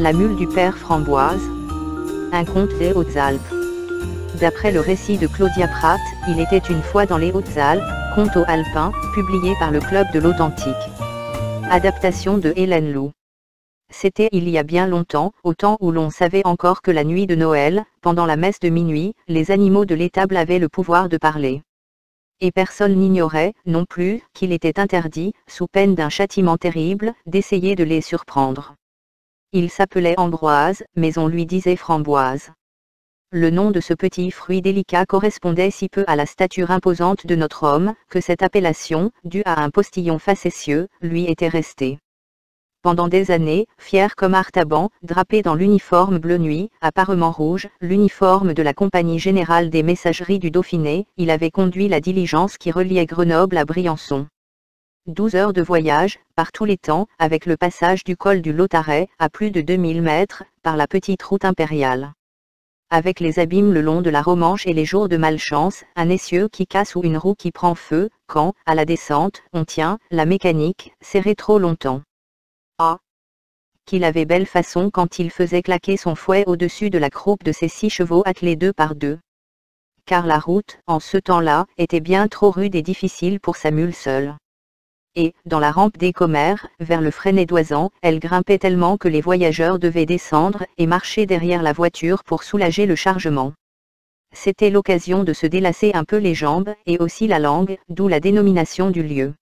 La mule du père Framboise. Un conte des Hautes-Alpes. D'après le récit de Claudia Pratt, il était une fois dans les Hautes-Alpes, conte aux Alpins, publié par le Club de l'Authentique. Adaptation de Hélène Lou. C'était il y a bien longtemps, au temps où l'on savait encore que la nuit de Noël, pendant la messe de minuit, les animaux de l'étable avaient le pouvoir de parler. Et personne n'ignorait, non plus, qu'il était interdit, sous peine d'un châtiment terrible, d'essayer de les surprendre. Il s'appelait Ambroise, mais on lui disait Framboise. Le nom de ce petit fruit délicat correspondait si peu à la stature imposante de notre homme, que cette appellation, due à un postillon facétieux, lui était restée. Pendant des années, fier comme Artaban, drapé dans l'uniforme bleu nuit, apparemment rouge, l'uniforme de la Compagnie Générale des Messageries du Dauphiné, il avait conduit la diligence qui reliait Grenoble à Briançon. 12 heures de voyage, par tous les temps, avec le passage du col du Lautaret, à plus de 2000 mètres, par la petite route impériale. Avec les abîmes le long de la Romanche et les jours de malchance, un essieu qui casse ou une roue qui prend feu, quand, à la descente, on tient, la mécanique, serrée trop longtemps. Ah! Qu'il avait belle façon quand il faisait claquer son fouet au-dessus de la croupe de ses 6 chevaux attelés 2 par 2. Car la route, en ce temps-là, était bien trop rude et difficile pour sa mule seule. Et, dans la rampe des Commères, vers le Fresnay-d'Oisans, elle grimpait tellement que les voyageurs devaient descendre et marcher derrière la voiture pour soulager le chargement. C'était l'occasion de se délasser un peu les jambes, et aussi la langue, d'où la dénomination du lieu.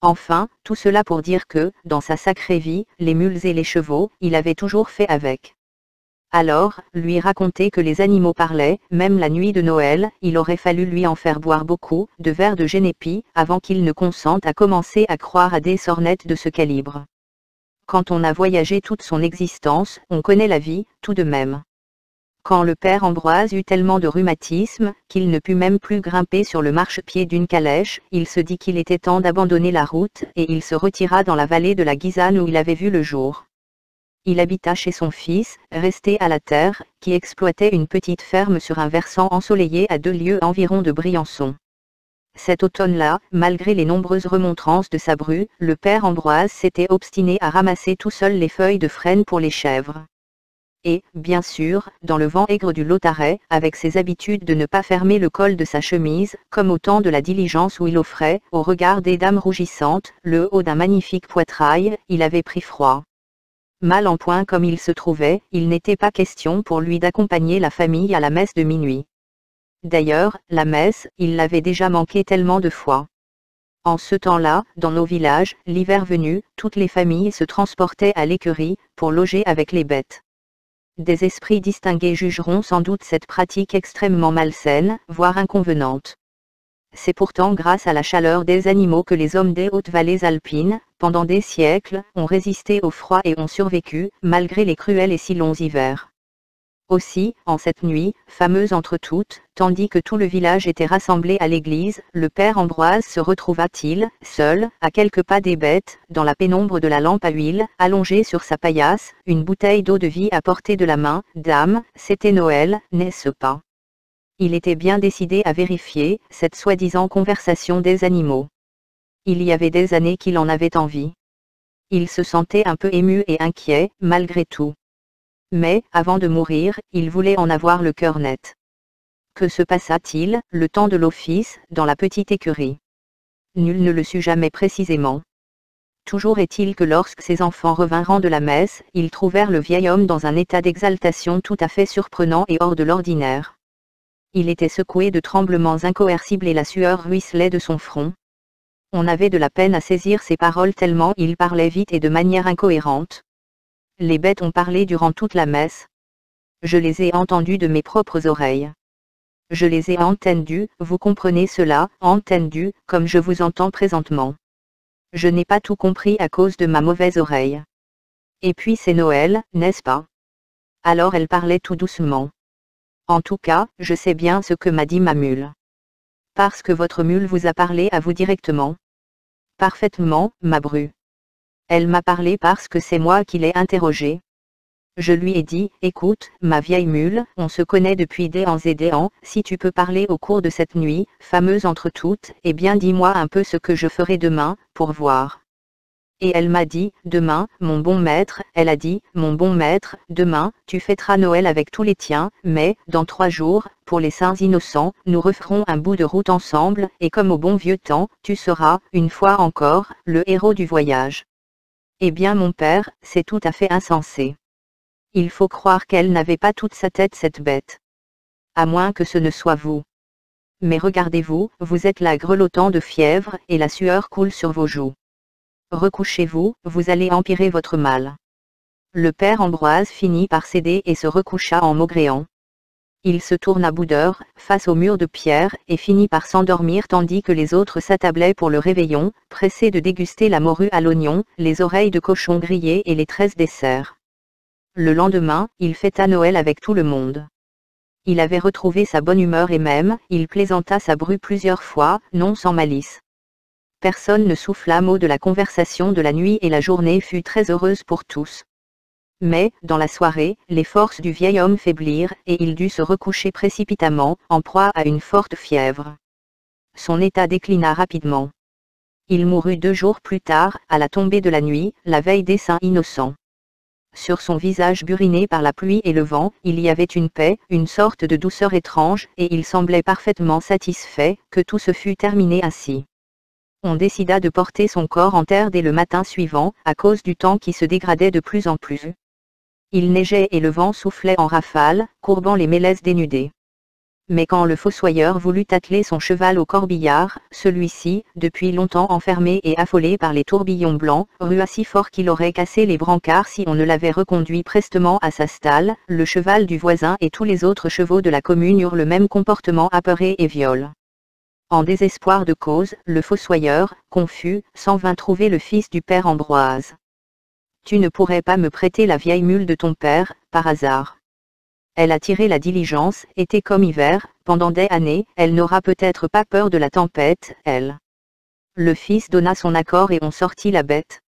Enfin, tout cela pour dire que, dans sa sacrée vie, les mules et les chevaux, il avait toujours fait avec. Alors, lui raconter que les animaux parlaient, même la nuit de Noël, il aurait fallu lui en faire boire beaucoup, de verres de génépi, avant qu'il ne consente à commencer à croire à des sornettes de ce calibre. Quand on a voyagé toute son existence, on connaît la vie, tout de même. Quand le père Ambroise eut tellement de rhumatisme, qu'il ne put même plus grimper sur le marchepied d'une calèche, il se dit qu'il était temps d'abandonner la route, et il se retira dans la vallée de la Guisane où il avait vu le jour. Il habita chez son fils, resté à la terre, qui exploitait une petite ferme sur un versant ensoleillé à 2 lieues environ de Briançon. Cet automne-là, malgré les nombreuses remontrances de sa bru, le père Ambroise s'était obstiné à ramasser tout seul les feuilles de frêne pour les chèvres. Et, bien sûr, dans le vent aigre du Lautaret, avec ses habitudes de ne pas fermer le col de sa chemise, comme au temps de la diligence où il offrait, au regard des dames rougissantes, le haut d'un magnifique poitrail, il avait pris froid. Mal en point comme il se trouvait, il n'était pas question pour lui d'accompagner la famille à la messe de minuit. D'ailleurs, la messe, il l'avait déjà manqué tellement de fois. En ce temps-là, dans nos villages, l'hiver venu, toutes les familles se transportaient à l'écurie, pour loger avec les bêtes. Des esprits distingués jugeront sans doute cette pratique extrêmement malsaine, voire inconvenante. C'est pourtant grâce à la chaleur des animaux que les hommes des hautes vallées alpines, pendant des siècles, ont résisté au froid et ont survécu, malgré les cruels et si longs hivers. Aussi, en cette nuit, fameuse entre toutes, tandis que tout le village était rassemblé à l'église, le père Ambroise se retrouva-t-il, seul, à quelques pas des bêtes, dans la pénombre de la lampe à huile, allongé sur sa paillasse, une bouteille d'eau de vie à portée de la main. Dame, c'était Noël, n'est-ce pas? Il était bien décidé à vérifier cette soi-disant conversation des animaux. Il y avait des années qu'il en avait envie. Il se sentait un peu ému et inquiet, malgré tout. Mais, avant de mourir, il voulait en avoir le cœur net. Que se passa-t-il, le temps de l'office, dans la petite écurie? Nul ne le sut jamais précisément. Toujours est-il que lorsque ses enfants revinrent de la messe, ils trouvèrent le vieil homme dans un état d'exaltation tout à fait surprenant et hors de l'ordinaire. Il était secoué de tremblements incoercibles et la sueur ruisselait de son front. On avait de la peine à saisir ses paroles tellement il parlait vite et de manière incohérente. Les bêtes ont parlé durant toute la messe. Je les ai entendues de mes propres oreilles. Je les ai entendues, vous comprenez cela, entendues, comme je vous entends présentement. Je n'ai pas tout compris à cause de ma mauvaise oreille. Et puis c'est Noël, n'est-ce pas? Alors elle parlait tout doucement. En tout cas, je sais bien ce que m'a dit ma mule. Parce que votre mule vous a parlé à vous directement. Parfaitement, ma bru. Elle m'a parlé parce que c'est moi qui l'ai interrogée. Je lui ai dit, écoute, ma vieille mule, on se connaît depuis des ans et des ans, si tu peux parler au cours de cette nuit, fameuse entre toutes, eh bien dis-moi un peu ce que je ferai demain, pour voir. Et elle m'a dit, demain, mon bon maître, elle a dit, mon bon maître, demain, tu fêteras Noël avec tous les tiens, mais, dans 3 jours, pour les saints innocents, nous referons un bout de route ensemble, et comme au bon vieux temps, tu seras, une fois encore, le héros du voyage. Eh bien mon père, c'est tout à fait insensé. Il faut croire qu'elle n'avait pas toute sa tête cette bête. À moins que ce ne soit vous. Mais regardez-vous, vous êtes là grelottant de fièvre, et la sueur coule sur vos joues. Recouchez-vous, vous allez empirer votre mal. Le père Ambroise finit par céder et se recoucha en maugréant. Il se tourna bout d'heure, face au mur de pierre, et finit par s'endormir tandis que les autres s'attablaient pour le réveillon, pressés de déguster la morue à l'oignon, les oreilles de cochon grillées et les 13 desserts. Le lendemain, il fêta Noël avec tout le monde. Il avait retrouvé sa bonne humeur et même, il plaisanta sa bru plusieurs fois, non sans malice. Personne ne souffla mot de la conversation de la nuit et la journée fut très heureuse pour tous. Mais, dans la soirée, les forces du vieil homme faiblirent, et il dut se recoucher précipitamment, en proie à une forte fièvre. Son état déclina rapidement. Il mourut 2 jours plus tard, à la tombée de la nuit, la veille des saints innocents. Sur son visage buriné par la pluie et le vent, il y avait une paix, une sorte de douceur étrange, et il semblait parfaitement satisfait, que tout se fût terminé ainsi. On décida de porter son corps en terre dès le matin suivant, à cause du temps qui se dégradait de plus en plus. Il neigeait et le vent soufflait en rafales, courbant les mélèzes dénudées. Mais quand le fossoyeur voulut atteler son cheval au corbillard, celui-ci, depuis longtemps enfermé et affolé par les tourbillons blancs, rua si fort qu'il aurait cassé les brancards si on ne l'avait reconduit prestement à sa stalle. Le cheval du voisin et tous les autres chevaux de la commune eurent le même comportement apeuré et viol. En désespoir de cause, le fossoyeur, confus, s'en vint trouver le fils du père Ambroise. « Tu ne pourrais pas me prêter la vieille mule de ton père, par hasard. Elle a tiré la diligence, été comme hiver, pendant des années, elle n'aura peut-être pas peur de la tempête, elle. » Le fils donna son accord et on sortit la bête.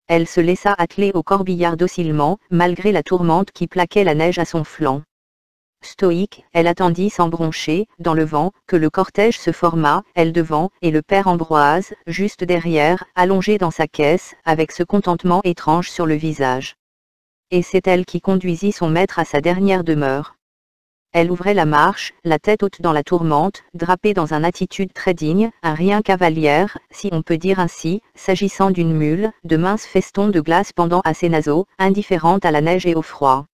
Elle se laissa atteler au corbillard docilement, malgré la tourmente qui plaquait la neige à son flanc. Stoïque, elle attendit sans broncher, dans le vent, que le cortège se formât, elle devant, et le père Ambroise, juste derrière, allongé dans sa caisse, avec ce contentement étrange sur le visage. Et c'est elle qui conduisit son maître à sa dernière demeure. Elle ouvrait la marche, la tête haute dans la tourmente, drapée dans une attitude très digne, un rien cavalière, si on peut dire ainsi, s'agissant d'une mule, de minces festons de glace pendant à ses naseaux, indifférente à la neige et au froid.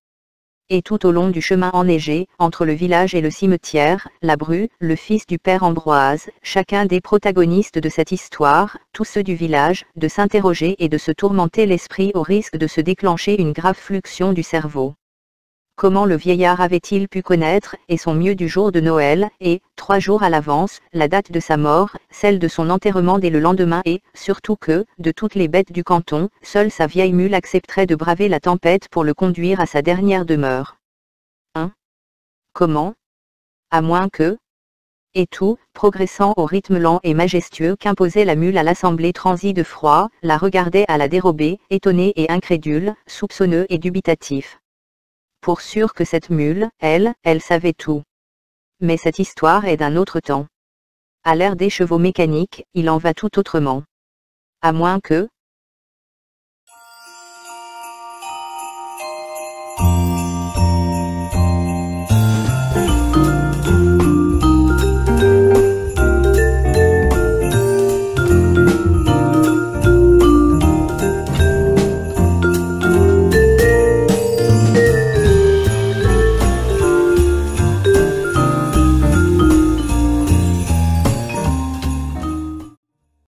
Et tout au long du chemin enneigé, entre le village et le cimetière, la bru, le fils du père Ambroise, chacun des protagonistes de cette histoire, tous ceux du village, de s'interroger et de se tourmenter l'esprit au risque de se déclencher une grave fluxion du cerveau. Comment le vieillard avait-il pu connaître, et son mieux du jour de Noël, et, 3 jours à l'avance, la date de sa mort, celle de son enterrement dès le lendemain et, surtout que, de toutes les bêtes du canton, seule sa vieille mule accepterait de braver la tempête pour le conduire à sa dernière demeure. Hein? Comment? À moins que... Et tout, progressant au rythme lent et majestueux qu'imposait la mule à l'assemblée transie de froid, la regardait à la dérobée, étonné et incrédule, soupçonneux et dubitatif. Pour sûr que cette mule, elle savait tout. Mais cette histoire est d'un autre temps. À l'ère des chevaux mécaniques, il en va tout autrement. À moins que,